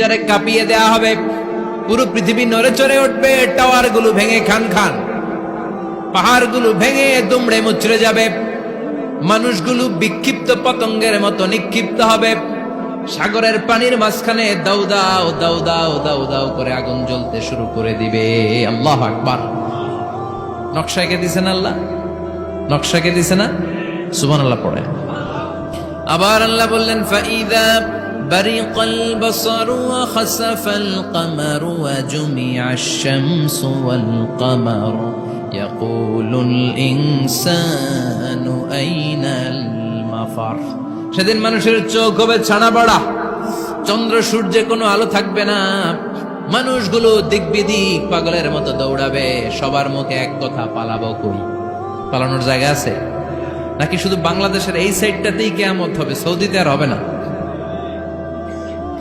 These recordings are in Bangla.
পৃথিবীটারে কাঁপিয়ে দেয়া হবে, পুরো পৃথিবী নড়ে চড়ে উঠবে, টাওয়ার গুলো ভেঙে খান খান, পাহাড় গুলো ভেঙে দুমড়ে মুচড়ে যাবে, মানুষগুলো বিক্ষিপ্ত পতঙ্গের মতো নিক্ষিপ্ত হবে, সাগরের পানির মাঝখানে দাউ দাউ দাউ দাউ দাউ দাউ করে আগুন জ্বলতে শুরু করে দিবে। আল্লাহু আকবার। নকশা কে দিছেন আল্লাহ? নকশা কে দিছে না? সুবহানাল্লাহ পড়ে। আবার আল্লাহ বললেন ফাইদা বারিকাল বাসারু ওয়া খাসাফাল কমারু ওয়া জুমিআশ শামসু ওয়াল কমারু ইয়াকুলুল ইনসানু আইনাল মাফার। সেদিন মানুষের চোখ হবে ছানা বড়া, চন্দ্র সূর্যে কোনো আলো থাকবে না, মানুষগুলো দিক বিদিক পাগলের মতো দৌড়াবে, সবার মুখে এক কথা, পালাবো কই? পালানোর জায়গা আছে নাকি শুধু বাংলাদেশের এই সাইডটাতেই কিয়ামত হবে? সৌদিতে আর হবে না?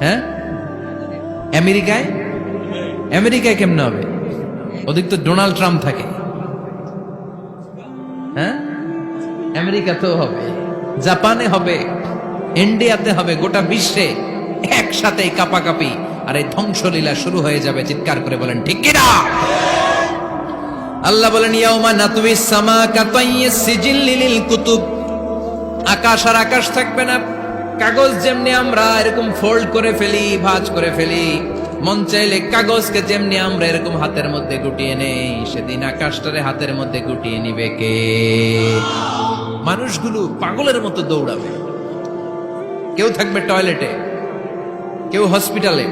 হ্যাঁ, আমেরিকায়? আমেরিকায় কেমনে হবে? ওদিক তো ডোনাল্ড ট্রাম্প থাকে। হ্যাঁ, আমেরিকাতেও হবে, জাপানে হবে, ইন্ডিয়াতে হবে, গোটা বিশ্বে একসাথে কাপাকাপি আর এই ধ্বংসলীলা শুরু হয়ে যাবে। চিৎকার করে বলেন ঠিক কিনা? আল্লাহ বলেন ইয়াউমা নাতুইস সামা কাতাইয়িস সিজিল্লি লিল কুতুব। আকাশ আর আকাশ থাকবে না, কাগজ যেমনি আমরা এরকম ফোল্ড করে ফেলি, ভাঁজ করে ফেলি, মন চাইলে কাগজকে যেমনি আমরা এরকম হাতের মধ্যে গুটিয়ে নেই, সেদিন আকাশটারে হাতের মধ্যে গুটিয়ে নিবে কে? মানুষগুলো পাগলের মতো দৌড়াবে, কেউ থাকবে টয়লেটে, কেউ হসপিটালে,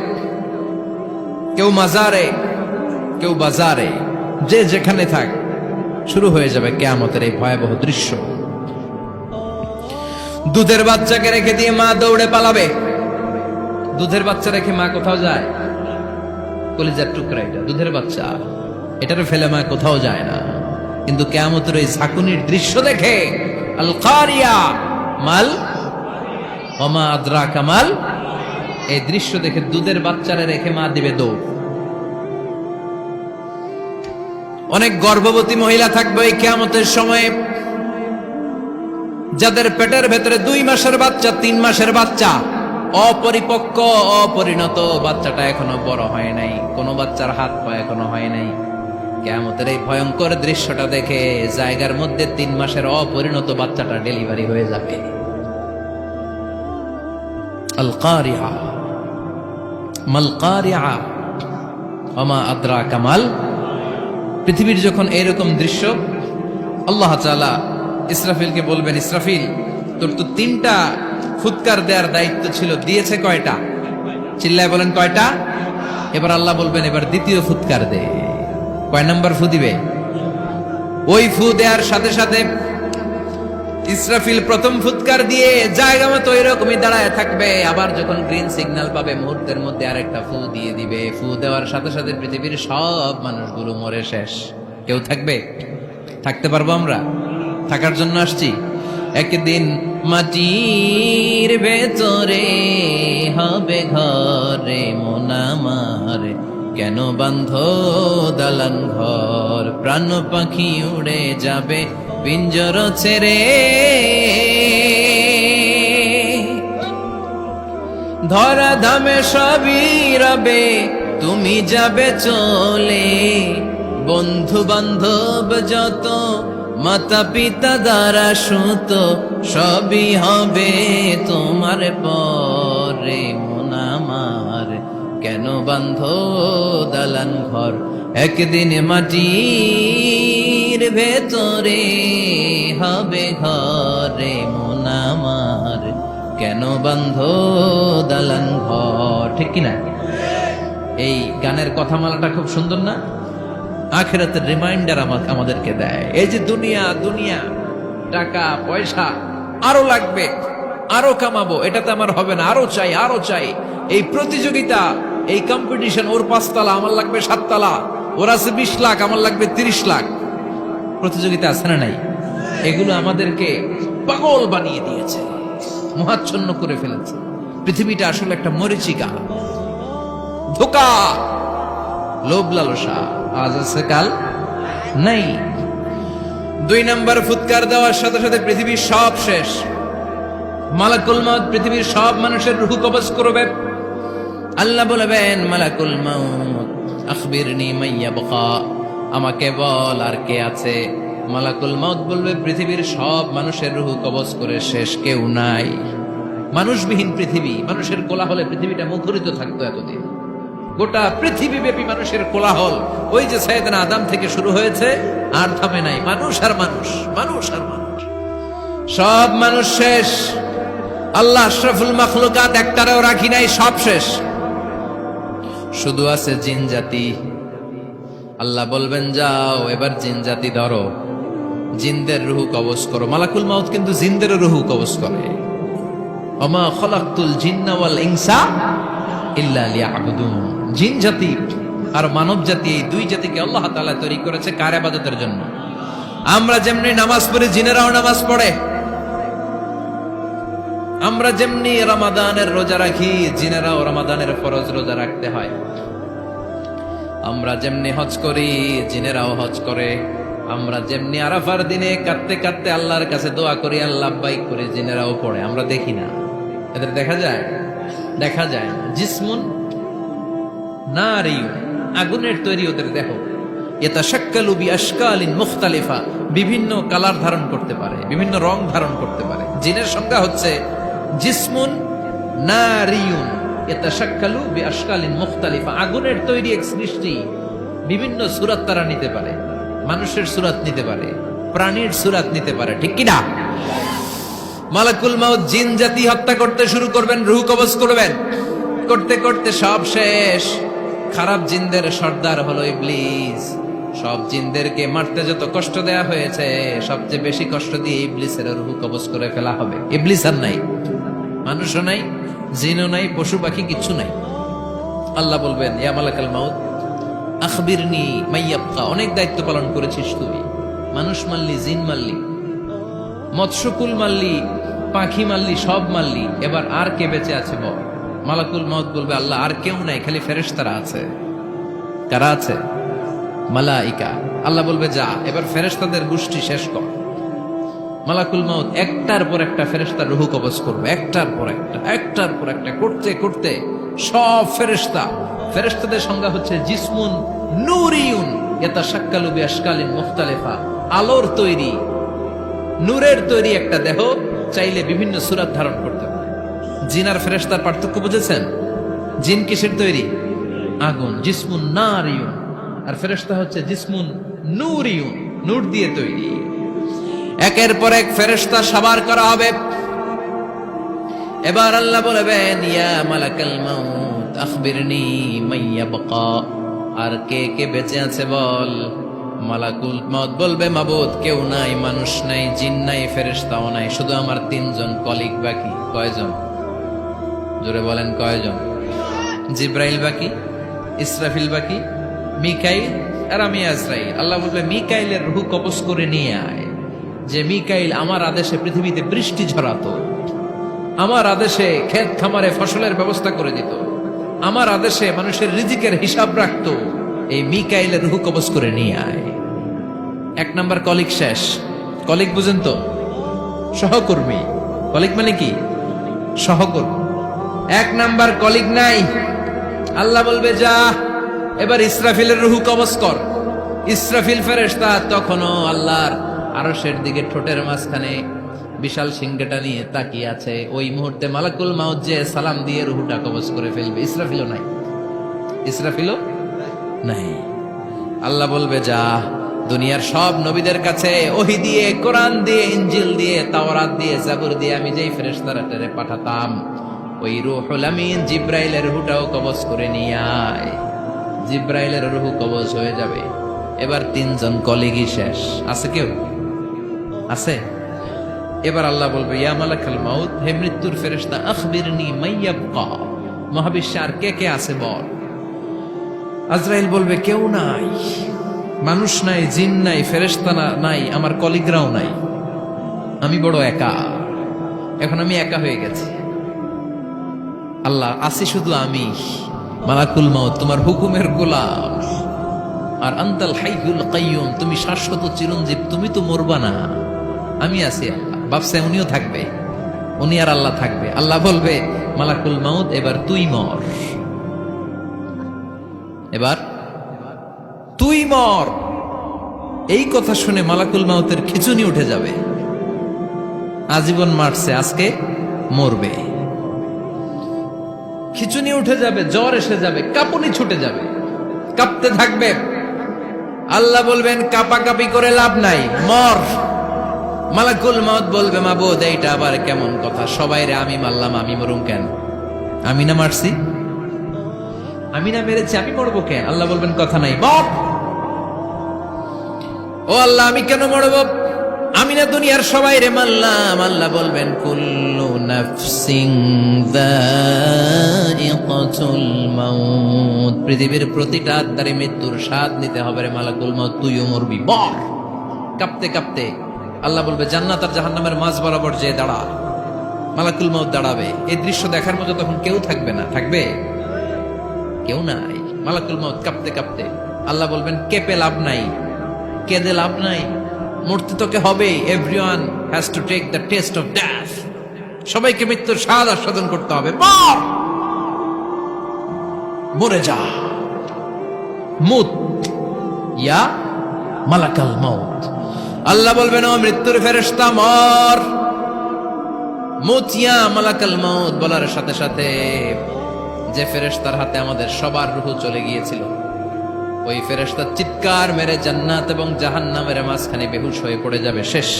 কেউ মাজারে, কেউ বাজারে, যে যেখানে থাক, শুরু হয়ে যাবে কিয়ামতের এই ভয়াবহ দৃশ্য। দুধের বাচ্চাকে রেখে দিয়ে মা দৌড়ে পালাবে। দুধের বাচ্চা রেখে মা কোথাও যায়? কলিজার টুকরা এটা, দুধের বাচ্চা, এটারে ফেলে মা কোথাও যায় না। কিন্তু কিয়ামতের এই ঝাঁকুনির দৃশ্য দেখে আল কারিয়া মাল ওমা আদরাকা মাল, এই দৃশ্য দেখে দুধের বাচ্চারে রেখে মা দিবে দৌড়। অনেক গর্ভবতী মহিলা থাকবে এই কিয়ামতের সময়ে, যাদের পেটের ভেতরে 2 মাসের বাচ্চা, 3 মাসের বাচ্চা, অপরিপক্ক অপরিণত, বাচ্চাটা এখনো বড় হয় নাই, কোনো বাচ্চার হাত পা এখনো হয় নাই। কিয়ামতের এই ভয়ঙ্কর দৃশ্যটা দেখে জায়গার মধ্যে 3 মাসের অপরিণত বাচ্চাটা ডেলিভারি হয়ে যাবে। আল কারিয়া মাল কারিয়া ওমা আদরাকা মাল। পৃথিবীর যখন এরকম দৃশ্য, আল্লাহ তাআলা ইসরাফিলকে বলবেন, ইসরাফিল তোর তো 3টা ফুৎকার দেওয়ার দায়িত্ব ছিল, দিয়েছে কয়টা? চিল্লায় বলেন কয়টা? এবার আল্লাহ বলবেন এবার দ্বিতীয় ফুৎকার দে। কয় নাম্বার ফু দিবে? ওই ফু দেওয়ার সাথে সাথে ইসরাফিল প্রথম ফুৎকার দিয়ে জায়গা মতো এরকমই দাঁড়ায় থাকবে, আবার যখন গ্রিন সিগন্যাল পাবে মুহূর্তের মধ্যে আরেকটা ফু দিয়ে দিবে। ফু দেওয়ার সাথে সাথে পৃথিবীর সব মানুষগুলো মরে শেষ। কেউ থাকবে? থাকতে পারবো আমরা? থাকার জন্য আসছি। একদিন মাটির ভেতরে হবে ঘরে মন আমার, কেন বান্ধ দালান ঘর, প্রাণ পাখি উড়ে যাবে পিঞ্জর ছেড়ে, ধরা ধামে সবই রবে তুমি যাবে চলে, বন্ধু বান্ধব যত মাতা পিতা দ্বারা সুত সবই হবে তোমার পরে মন আমার, কেন বান্ধ দালান ঘর, একদিন মাটির ভেতরে হবে ঘরে মন আমার, কেন বান্ধ দালান ঘর। ঠিক কিনা? এই গানের কথামালাটা খুব সুন্দর না? আখিরাতের রিমাইন্ডার আমাদেরকে দেয়। এই যে দুনিয়া দুনিয়া, টাকা পয়সা আরো লাগবে, আরো কামাবো, এটাতে আমার হবে না, আরো চাই আরো চাই। এই প্রতিযোগিতা, এই কম্পিটিশন, ওর 5 তলা আমার লাগবে 7 তলা, ওর আছে 20 লাখ আমার লাগবে 30 লাখ, প্রতিযোগিতা আছে না নাই? এগুলো আমাদেরকে পাগল বানিয়ে দিয়েছে, মোহাচ্ছন্ন করে ফেলেছে। পৃথিবীটা আসলে একটা মরিচিকা, ধোঁকা, লোভ লালসা, আজ আছে কাল নাই। 2 নাম্বার ফুৎকার দেওয়ার সাথে সাথে পৃথিবীর সব শেষ। মালাকুল মউত পৃথিবীর সব মানুষের রূহ কবজ করবে। আল্লাহ বলবেন মালাকুল মাউত আখবিরনি মাইয়াবকা, আমাকে বল আর কে আছে। মালাকুল মাউত বলবে পৃথিবীর সব মানুষের রূহ কবজ করে শেষ, কেউ নাই। মানুষবিহীন পৃথিবী, মানুষের কোলাহলে পৃথিবীটা মুখরিত থাকতো এতদিন। গোটা পৃথিবী ব্যাপী মানুষের কোলাহল, ওই যে সাইয়েদনা আদম থেকে শুরু হয়েছে আর থামে নাই। মানুষ আর মানুষ, মানুষ আর মানুষ, সব মানুষ শেষ। আল্লাহ আশরাফুল মাখলুকাত একটারেও রাখি নাই, সব শেষ। শুধু আছে জিন জাতি। আল্লাহ বলবেন যাও এবার জিন জাতি ধরো, জিনদের রুহু কবজ করো। মালাকুল মাউত কিন্তু জিনদের রুহু কবজ করে। ওমা খলাকতুল জিন্না ওয়াল ইনসা ইল্লা লিয়াবুদুন। জিন জাতি আর মানব জাতি, এই দুই জাতিকে আল্লাহ তাআলা তৈরি করেছে কার ইবাদতের জন্য। আমরা যেমনি নামাজ পড়ি, জিনেরাও নামাজ পড়ে। আমরা যেমনি রমাদানের রোজা রাখি, জিনেরাও রমাদানের ফরজ রোজা রাখতে হয়। আমরা যেমনি হজ করি, জিনেরাও হজ করে। আমরা যেমনি আরাফার দিনে কাঁদতে কাঁদতে আল্লাহর কাছে দোয়া করি, আল্লাহ বাইক করে, জিনেরাও পড়ে। আমরা দেখি না, এদের দেখা যায়? দেখা যায় না। জিসমুন নারিয়ুন, আগুনের তৈরি ওদের দেহ। ইয়াতাশাক্কালু বিআশকালিন মুখতালিফা, বিভিন্ন কালার ধারণ করতে পারে, বিভিন্ন রং ধারণ করতে পারে। জিনের সংজ্ঞা হচ্ছে জিসমুন নারিয়ুন ইয়াতাশাক্কালু বিআশকালিন মুখতালিফা, আগুনের তৈরি এক সৃষ্টি। বিভিন্ন সূরত তারা নিতে পারে, মানুষের সূরত নিতে পারে, প্রাণীর সূরত নিতে পারে, ঠিক কি না? মালাকুল মাউত জিন জাতি হত্যা করতে শুরু করবেন, রূহ কবজ করবেন। করতে করতে সব শেষ। খারাপ জিনদের সর্দার হলো ইবলিস। সব জিনদেরকে মারতে যত কষ্ট দেয়া হয়েছে, সবচেয়ে বেশি কষ্ট দিয়ে ইবলিসের রূহ কবজ করে ফেলা হবে। ইবলিস আর নাই, মানুষও নাই, জিনও নাই, পশু পাখি কিচ্ছু নাই। আল্লাহ বলবেন ইয়া মালাকাল মাউত আখবিরনি মাইয়াবকা, অনেক দায়িত্ব পালন করেছিস তুই। মানুষ মারলি, জিন মারলি, মৎস্যকুল মারলি, পাখি মারলি, সব মারলি, এবার আর কে বেঁচে আছে বল। মালাকুল মাউত বলবে আল্লাহ আর কেউ নাই, খালি ফেরেশতারা আছে। কারা আছে? মালাইকা। আল্লাহ বলবে যা এবার ফেরেশতাদের গোষ্ঠী শেষ কর। মালাকুল মাউত একটার পর একটা ফেরেশতার রূহ কবজ করবে, একটার পর একটা, একটার পর একটা, করতে করতে সব ফেরেশতা। ফেরেশতাদের সংজ্ঞা হচ্ছে জিসমুন নূরিয়ুন ইয়াতাশাক্কালু বিআশকালিন মুখতালিফা, আলোর তৈরি, নূরের তৈরি একটা দেহ, চাইলে বিভিন্ন সূরত ধারণ করতে পারে। জিন আর ফেরেশতার পার্থক্য বুঝেছেন? জিন কিসের তৈরি? আগুন, জিসমুন নারিয়ুন। আর ফেরেশতা হচ্ছে জিসমুন নূরিয়ুন, নূর দিয়ে তৈরি। একের পর এক ফেরেশতা সাবার করা হবে। এবার আল্লাহ বলবেন ইয়া মালাকাল মাউত আখবিরনি মাইয়াবকা, আর কে কে বেঁচে আছে বল। মালাকুল মাউত বলবে মাবুদ কেউ নাই, মানুষ নাই, জিন নাই, ফেরেশতাও নাই, শুধু আমার তিনজন কলিগ বাকি। কয়জন? জোরে বলেন কয়জন? জিব্রাইল বাকি, ইসরাফিল বাকি, মিকাইল আর আমি আজরাইল। আল্লাহ বলবে মিকাইলের রূহ কবজ করে নিয়ে আয়। যে মিকাইল আমার আদেশে পৃথিবীতে বৃষ্টি ঝরাতো, আমার আদেশে ক্ষেত খামারে ফসলের ব্যবস্থা করে দিত, আমার আদেশে মানুষের রিজিকের হিসাব রাখতো, এই মিকাইলের রূহ কবজ করে নিয়ে আয়। এক নাম্বার কলিগ শেষ। কলিগ বুঝেন তো? সহকর্মী। কলিগ মানে কি? সহকর্মী। এক নাম্বার কলিগ নাই। আল্লাহ বলবে যা এবার ইসরাফিলের রূহ কবজ কর। ইসরাফিল ফেরেশতা তখনও আল্লাহর আরশের দিকে ঠোঁটের মাঝখানে বিশাল সিংহটা নিয়ে তাকিয়ে আছে। ওই মুহূর্তে মালাকুল মাউত যে সালাম দিয়ে রূহটা কবজ করে ফেলবে। ইসরাফিলও নাই, ইসরাফিলও নাই। আল্লাহ বলবে যা দুনিয়ার সব নবীদের কাছে ওহী দিয়ে, কোরআন দিয়ে, ইনজিল দিয়ে, তাওরাত দিয়ে, জাবুর দিয়ে আমি যেই ফেরেশতারা পাঠাতাম, ওই রূহুল আমিন জিব্রাইলের রূহটাও কবজ করে নিয়ে আয়। জিব্রাইলের রূহ কবজ হয়ে যাবে। এবার তিনজন কলিগই শেষ। আছে কেউ? আছে? এবার আল্লাহ বলবে ইয়া মালাকাল মাউত, হে মৃত্যুর ফেরেশতা আখবিরনি মাইয়াবকা, মহাবিশ্বে আর কে কে আছে বল। আজরাইল বলবে কেউ নাই, মানুষ নাই, জিন নাই, ফেরেশতা নাই, আমার কলিগরাও নাই, আমি বড় একা। এখন আমি একা হয়ে গেছি। আল্লাহ আছি শুধু আমি। মালাকুল মাউত তোমার হুকুমের গোলাম। আর আনতাল হাইয়ুল কাইয়ুম, তুমি শাশ্বত চিরঞ্জীব, তুমি তো মরবা না, আমি আছি। আল্লাহ ভাবছে উনিও থাকবে, উনি আর আল্লাহ থাকবে। আল্লাহ বলবে মালাকুল মাউত এবার তুই মর। এবার তুই মর, এই কথা শুনে মালাকুল মাউতের খিচুনি উঠে যাবে। আজীবন মারছে, আজকে মরবে। খিচুনি উঠে যাবে, জ্বর এসে যাবে, কাঁপুনি ছুটে যাবে, কাঁপতে থাকবে। আল্লাহ বলবেন কাঁপাকাঁপি করে লাভ নাই, মর। মালাকুল মাউত বলবে মাবুদ এইটা আবার কেমন কথা, সবাই রে আমি মারলাম, আমি মরুম কেন? আমি না মারছি, আমি না মেরেছি, আমি মরবো কেন? আল্লাহ বলবেন কথা নাই, মর। ও আল্লাহ আমি কেন মরবো? আমি না দুনিয়ার সবাই রে মারলাম। আল্লাহ বলবেন কুল্লু নাফসিন যায়িকাতুল মাউত, পৃথিবীর প্রতিটা আত্মারে মৃত্যুর স্বাদ নিতে হবে রে মালাকুল মাউত, তুইও মরবি, মর। কাঁপতে কাঁপতে আল্লাহ বলবে জান্নাত আর জাহান্নামের মাঝ বরাবর যে দাঁড়া। মালাকুল মাউত দাঁড়াবে, এই দৃশ্য দেখার মতো তখন কেউ থাকবে না, থাকবে কেউ নাই। মালাকুল মাউত কাঁপতে কাঁপতে, আল্লাহ বলবেন কেঁপে লাভ নাই, কেঁদে লাভ নাই, মরতে তোকে হবে। Everyone has to take the test of death, সবাইকে মৃত্যুর স্বাদ আস্বাদন করতে হবে। মর, মরে যা। মুত ইয়া মালাকাল মাউত। আল্লাহ বলবেন ও মৃত্যুর ফেরেশতা মর। মুত ইয়া মালাকাল মাউত বলার সাথে সাথে যে ফেরেশতার হাতে আমাদের সবার রূহ চলে গিয়েছিল, ওই ফেরেশতা চিৎকার মেরে জান্নাত এবং জাহান্নামের মাঝখানে বেহুশ হয়ে পড়ে যাবে, শেষ।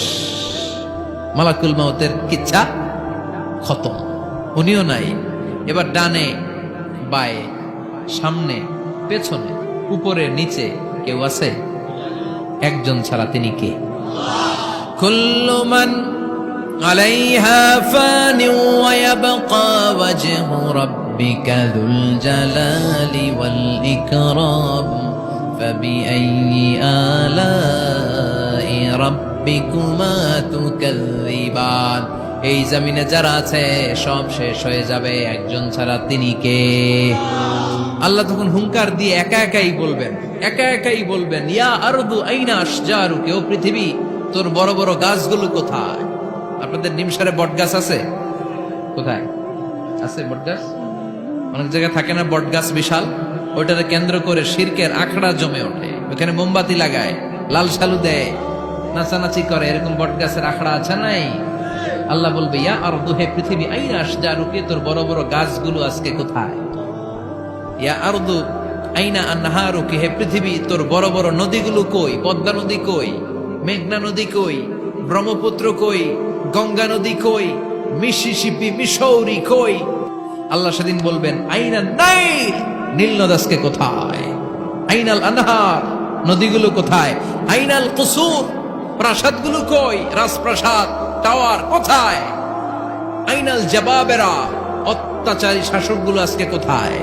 মালাকুল মাউতের কিচ্ছা খতম, উনিও নাই। এবার ডানে বায়ে সামনে পেছনে উপরে নিচে কেউ আছে? একজন ছাড়া, তিনি কে? কুল্লু মান আলাইহা ফানি ওয়া ইয়াবকা ওয়াজহু রাব্বিকা যুল জালালি ওয়াল ইকরাম ফাবিআইয়ি আলাই রাব্বিকুমা তুকাযযিবান। এই জমিনে যারা আছে সব শেষ হয়ে যাবে, একজন ছাড়া, তিনি কে? আল্লাহ তখন হুঙ্কার দিয়ে একা একাই বলবেন, একা একাই বলবেন ইয়া আরদু আইনা আশজারুকি, ও পৃথিবী তোর বড় বড় গাছগুলো কোথায়? আপনাদের নিমসারে বট গাছ আছে? কোথায় আছে বট গাছ? অনেক জায়গায় থাকে না বট গাছ বিশাল, ওইটাকে কেন্দ্র করে শিরকের আখড়া জমে ওঠে, ওখানে মোমবাতি লাগায়, লাল সালু দেয়, নাচানাচি করে, এরকম বট গাছের আখড়া আছে নাই? আল্লাহ বলবে ইয়া আরদু, হে পৃথিবী, আইনা আশজারুকি, তোর বড় বড় গাছগুলো আজকে কোথায়? ইয়া আরদু আইনা আনহারুকি, হে পৃথিবী তোর বড় বড় নদীগুলো কই? পদ্মা নদী কই? মেঘনা নদী কই? ব্রহ্মপুত্র কই? গঙ্গা নদী কই? মিসিসিপি, মিসৌরি কই? আল্লাহ সেদিন বলবেন আইনা নাইল, নীল নদ আজকে কোথায়? আইনাল আনহার, নদীগুলো কোথায়? আইনাল কুসুর, প্রাসাদগুলো কই? রাজপ্রাসাদ, টাওয়ার কোথায়? আইনাল জাবাবেরা, অত্যাচারী শাসকগুলো আজকে কোথায়?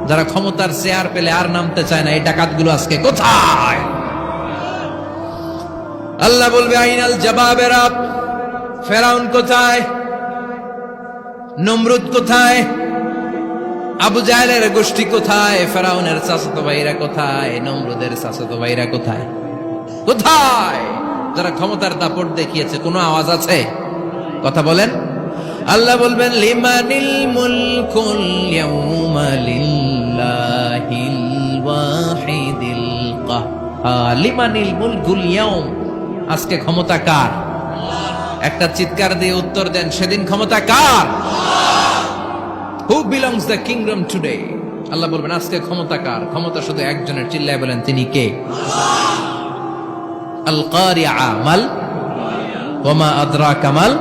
যারা ক্ষমতার চেয়ার পেলে আর নামতে চায় না, এই ডাকাতগুলো আজকে কোথায়? আল্লাহ বলবে আইনাল জাবাবেরা, ফেরাউন কোথায়? নমরুদ কোথায়? আবু জাহেলের গোষ্ঠী কোথায়? ফেরাউনের চাচাতো ভাইরা কোথায়? নমরুদের চাচাতো ভাইরা কোথায়? কোথায়? যারা ক্ষমতার দাপট দেখিয়েছে, কোনো আওয়াজ আছে? কথা বলেন। আল্লাহ বলবেন লিমানিল মুলকুল ইয়াউমা লিল্লাহিল ওয়াহিদিল কাহ্হার। লিমানিল মুলকুল ইয়াউম, আজকে ক্ষমতা কার? একটা চিৎকার দিয়ে উত্তর দেন, সেদিন ক্ষমতা কার? Who belongs the kingdom today? আল্লাহ বলবেন আজকে ক্ষমতা কার? ক্ষমতা শুধু একজনের, চিল্লায় বলেন তিনি কে? আল কারিআ মাল ওয়া মা আদরাকা মাল